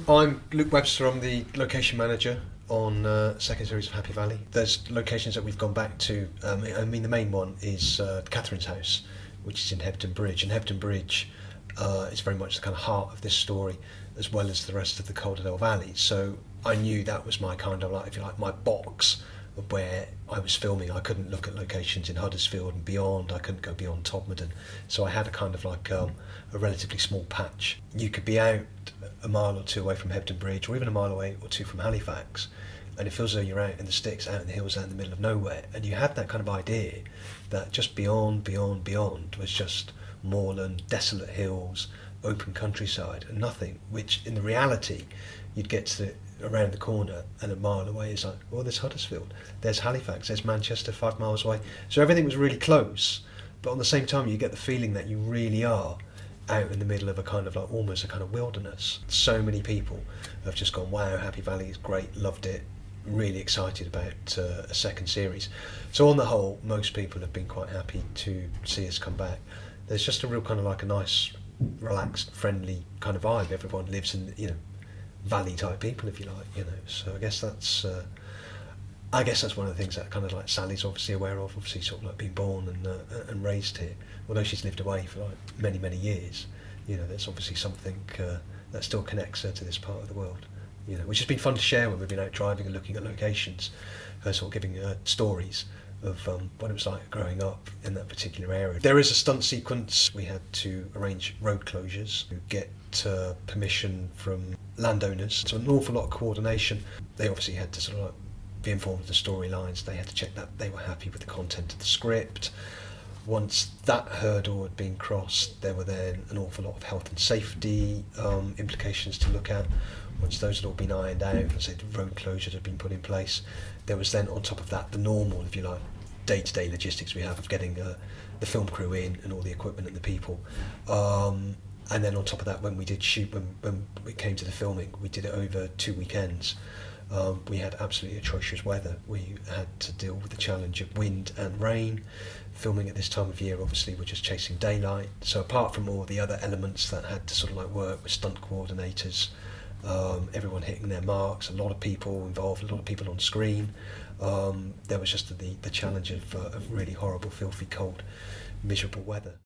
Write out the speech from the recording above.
I'm Luke Webster. I'm the location manager on second series of Happy Valley. There's locations that we've gone back to. I mean, the main one is Catherine's house, which is in Hebden Bridge. And Hebden Bridge is very much the kind of heart of this story, as well as the rest of the Calder Valley. So I knew that was my kind of, like, if you like, my box of where I was filming. I couldn't look at locations in Huddersfield and beyond. I couldn't go beyond Todmorden. So I had a kind of like a relatively small patch. You could be out a mile or two away from Hebden Bridge, or even a mile away or two from Halifax, and it feels as though you're out in the sticks, out in the hills, out in the middle of nowhere. And you had that kind of idea that just beyond was just moorland, desolate hills, open countryside, and nothing, which in the reality you'd get to around the corner and a mile away is like, well, there's Huddersfield, there's Halifax, there's Manchester 5 miles away. So everything was really close, but on the same time you get the feeling that you really are out in the middle of a kind of like almost a kind of wilderness. So many people have just gone, wow, Happy Valley is great, loved it, really excited about a second series. So on the whole, most people have been quite happy to see us come back. There's just a real kind of like a nice, relaxed, friendly kind of vibe. Everyone lives in, valley type people, if you like, So I guess that's one of the things that kind of like Sally's obviously aware of, obviously sort of like being born and raised here. Although she's lived away for like many years, there's obviously something that still connects her to this part of the world, which has been fun to share when we've been out driving and looking at locations, sort of giving her stories of what it was like growing up in that particular area. There is a stunt sequence. We had to arrange road closures, to get permission from landowners, so an awful lot of coordination. They obviously had to sort of like be informed of the storylines. They had to check that they were happy with the content of the script. Once that hurdle had been crossed, there were then an awful lot of health and safety implications to look at. Once those had all been ironed out, and say the road closures had been put in place, there was then on top of that the normal, if you like, day-to-day logistics we have of getting the film crew in and all the equipment and the people. And then on top of that, when we did shoot, when we came to the filming, we did it over 2 weekends. We had absolutely atrocious weather. We had to deal with the challenge of wind and rain. Filming at this time of year, obviously, we're just chasing daylight. So apart from all the other elements that had to sort of like work with stunt coordinators, everyone hitting their marks, a lot of people involved, a lot of people on screen, there was just the challenge of really horrible, filthy, cold, miserable weather.